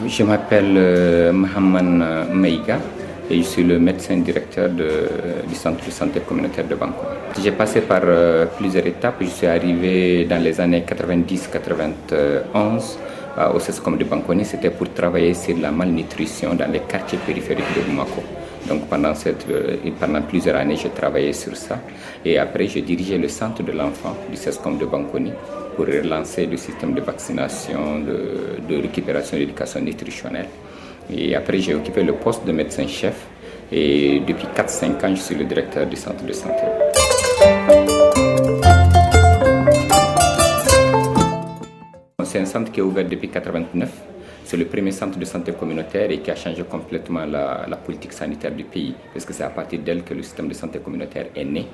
Je m'appelle Mohamed Maïga et je suis le médecin directeur du centre de santé communautaire de Bankoni. J'ai passé par plusieurs étapes. Je suis arrivé dans les années 90-91 au CESCOM de Bankoni. C'était pour travailler sur la malnutrition dans les quartiers périphériques de Bamako. Donc pendant plusieurs années, j'ai travaillé sur ça. Et après, j'ai dirigé le centre de l'enfant du CESCOM de Bankoni pour relancer le système de vaccination, de récupération et d'éducation nutritionnelle. Et après, j'ai occupé le poste de médecin-chef. Et depuis 4-5 ans, je suis le directeur du centre de santé. C'est un centre qui est ouvert depuis 1989. C'est le premier centre de santé communautaire et qui a changé complètement la politique sanitaire du pays, parce que c'est à partir d'elle que le système de santé communautaire est né.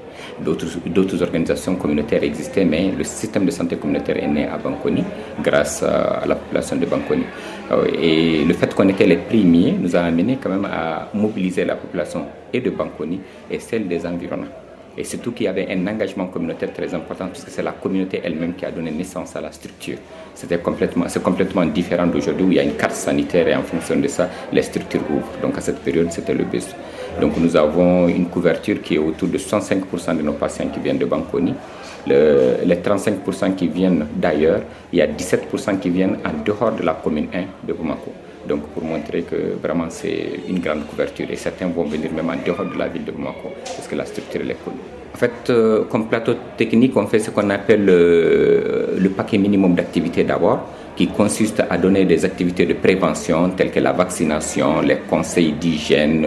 D'autres organisations communautaires existaient, mais le système de santé communautaire est né à Bankoni grâce à la population de Bankoni. Et le fait qu'on était les premiers nous a amené quand même à mobiliser la population et de Bankoni et celle des environnants. Et surtout qu'il y avait un engagement communautaire très important, puisque c'est la communauté elle-même qui a donné naissance à la structure. C'est complètement différent d'aujourd'hui où il y a une carte sanitaire et en fonction de ça, les structures ouvrent. Donc à cette période, c'était le besoin. Donc nous avons une couverture qui est autour de 65% de nos patients qui viennent de Bankoni. Les 35% qui viennent d'ailleurs, il y a 17% qui viennent en dehors de la commune 1 de Bamako. Donc pour montrer que vraiment c'est une grande couverture et certains vont venir même en dehors de la ville de Bamako parce que la structure est connue. En fait, comme plateau technique, on fait ce qu'on appelle le paquet minimum d'activités d'abord, qui consiste à donner des activités de prévention telles que la vaccination, les conseils d'hygiène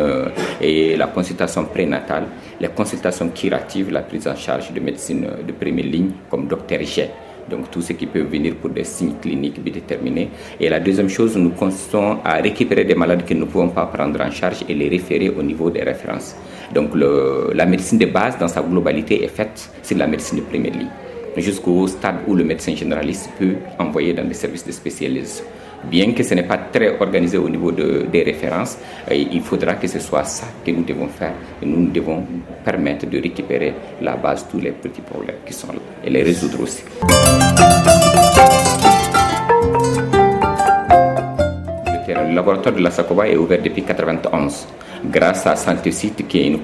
et la consultation prénatale, les consultations curatives, la prise en charge de médecine de première ligne comme Dr G. Donc tout ce qui peut venir pour des signes cliniques bien déterminés. Et la deuxième chose, nous consistons à récupérer des malades que nous ne pouvons pas prendre en charge et les référer au niveau des références. Donc la médecine de base dans sa globalité est faite sur la médecine de première ligne, jusqu'au stade où le médecin généraliste peut envoyer dans des services de spécialisation. Bien que ce n'est pas très organisé au niveau des références, il faudra que ce soit ça que nous devons faire. Et nous devons permettre de récupérer la base, tous les petits problèmes qui sont là, et les résoudre aussi. Le laboratoire de la Sakoba est ouvert depuis 1991. Grâce à Santé-Site, qui est un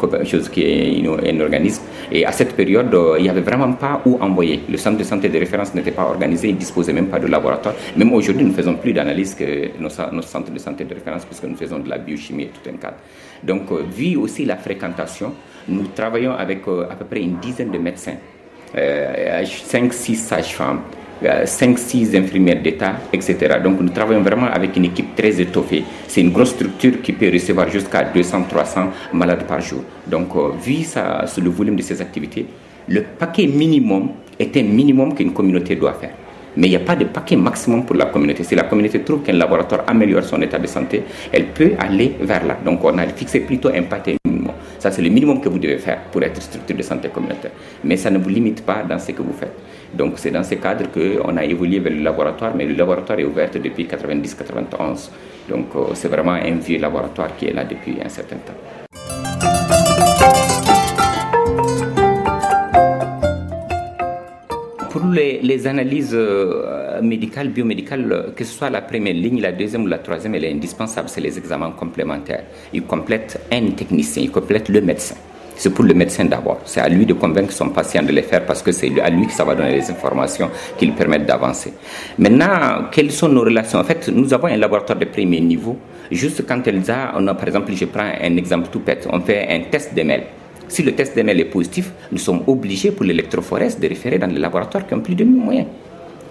organisme. Et à cette période, il n'y avait vraiment pas où envoyer. Le centre de santé de référence n'était pas organisé, il ne disposait même pas de laboratoire. Même aujourd'hui, nous ne faisons plus d'analyse que nos centres de santé de référence, puisque nous faisons de la biochimie et tout un cadre. Donc, vu aussi la fréquentation, nous travaillons avec à peu près une dizaine de médecins, 5-6 sages-femmes, 5-6 infirmières d'État, etc. Donc nous travaillons vraiment avec une équipe très étoffée. C'est une grosse structure qui peut recevoir jusqu'à 200-300 malades par jour. Donc vu le volume de ces activités, le paquet minimum est un minimum qu'une communauté doit faire. Mais il n'y a pas de paquet maximum pour la communauté. Si la communauté trouve qu'un laboratoire améliore son état de santé, elle peut aller vers là. Donc on a fixé plutôt un paquet minimum. Ça c'est le minimum que vous devez faire pour être structure de santé communautaire. Mais ça ne vous limite pas dans ce que vous faites. Donc c'est dans ce cadre qu'on a évolué vers le laboratoire, mais le laboratoire est ouvert depuis 1990-1991. Donc c'est vraiment un vieux laboratoire qui est là depuis un certain temps. Pour les analyses médicales, biomédicales, que ce soit la première ligne, la deuxième ou la troisième, elle est indispensable, c'est les examens complémentaires. Ils complètent un technicien, ils complètent le médecin. C'est pour le médecin d'abord. C'est à lui de convaincre son patient de les faire parce que c'est à lui que ça va donner les informations qui lui permettent d'avancer. Maintenant, quelles sont nos relations? En fait, nous avons un laboratoire de premier niveau. Juste quand par exemple, je prends un exemple tout bête, on fait un test d'ML. Si le test d'ML est positif, nous sommes obligés pour l'électrophorèse de référer dans les laboratoires qui ont plus de moyens.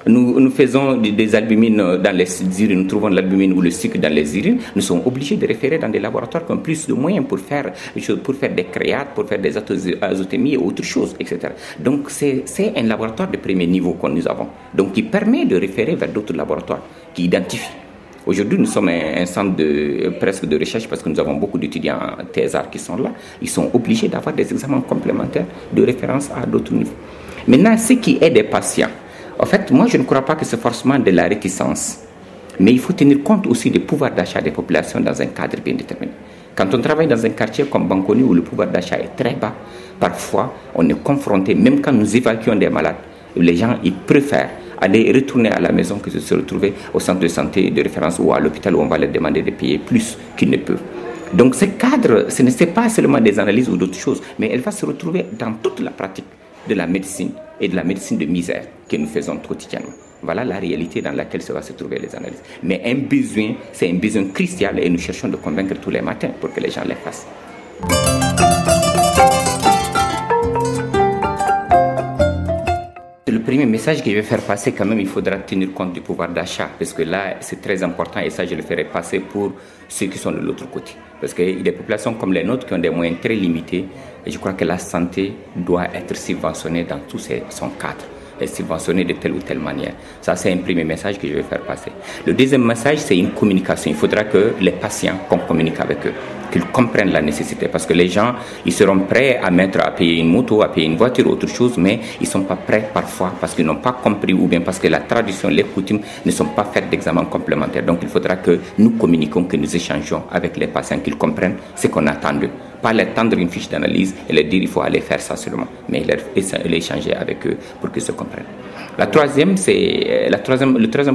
Nous faisons des albumines dans les urines, nous trouvons l'albumine ou le sucre dans les urines, nous sommes obligés de référer dans des laboratoires qui ont plus de moyens pour faire des créates, pour faire des azotémies et autres choses, etc. Donc c'est un laboratoire de premier niveau que nous avons, donc qui permet de référer vers d'autres laboratoires, qui identifient. Aujourd'hui, nous sommes un centre presque de recherche parce que nous avons beaucoup d'étudiants thésards qui sont là. Ils sont obligés d'avoir des examens complémentaires de référence à d'autres niveaux. Maintenant, ce qui est des patients, en fait, moi, je ne crois pas que c'est forcément de la réticence. Mais il faut tenir compte aussi du pouvoir d'achat des populations dans un cadre bien déterminé. Quand on travaille dans un quartier comme Bankoni où le pouvoir d'achat est très bas, parfois, on est confronté, même quand nous évacuons des malades, les gens ils préfèrent aller retourner à la maison que de se retrouver au centre de santé de référence ou à l'hôpital où on va leur demander de payer plus qu'ils ne peuvent. Donc ce cadre, ce n'est pas seulement des analyses ou d'autres choses, mais elle va se retrouver dans toute la pratique de la médecine et de la médecine de misère que nous faisons quotidiennement. Voilà la réalité dans laquelle se va se trouver les analyses. Mais un besoin, c'est un besoin crucial et nous cherchons de convaincre tous les matins pour que les gens les fassent. Le premier message que je vais faire passer, quand même, il faudra tenir compte du pouvoir d'achat, parce que là, c'est très important et ça, je le ferai passer pour ceux qui sont de l'autre côté. Parce qu'il y a des populations comme les nôtres qui ont des moyens très limités et je crois que la santé doit être subventionnée dans tout son cadre et subventionnée de telle ou telle manière. Ça, c'est un premier message que je vais faire passer. Le deuxième message, c'est une communication. Il faudra que les patients, qu'on communique avec eux, qu'ils comprennent la nécessité. Parce que les gens, ils seront prêts à payer une moto, à payer une voiture, autre chose, mais ils ne sont pas prêts parfois parce qu'ils n'ont pas compris ou bien parce que la tradition, les coutumes ne sont pas faites d'examens complémentaires. Donc, il faudra que nous communiquions, que nous échangeons avec les patients, qu'ils comprennent ce qu'on attend d'eux. Pas leur tendre une fiche d'analyse et leur dire il faut aller faire ça seulement, mais les échanger avec eux pour qu'ils se comprennent. Le troisième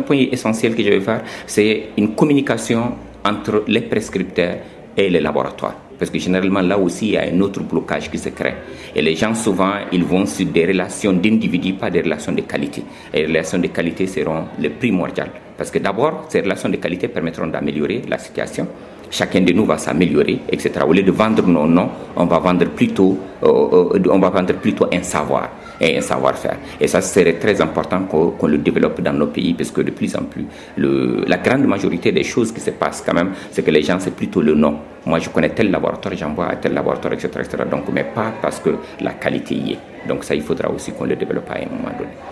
point essentiel que je vais faire, c'est une communication entre les prescripteurs et les laboratoires. Parce que généralement, là aussi, il y a un autre blocage qui se crée. Et les gens, souvent, ils vont sur des relations d'individus, pas des relations de qualité. Et les relations de qualité seront les primordiales. Parce que d'abord, ces relations de qualité permettront d'améliorer la situation. Chacun de nous va s'améliorer, etc. Au lieu de vendre nos noms, on va vendre plutôt un savoir et un savoir-faire. Et ça serait très important qu'on le développe dans nos pays, parce que de plus en plus, la grande majorité des choses qui se passent quand même, c'est que les gens, c'est plutôt le nom. Moi, je connais tel laboratoire, j'envoie à tel laboratoire, etc., etc. Donc, mais pas parce que la qualité y est. Donc ça, il faudra aussi qu'on le développe à un moment donné.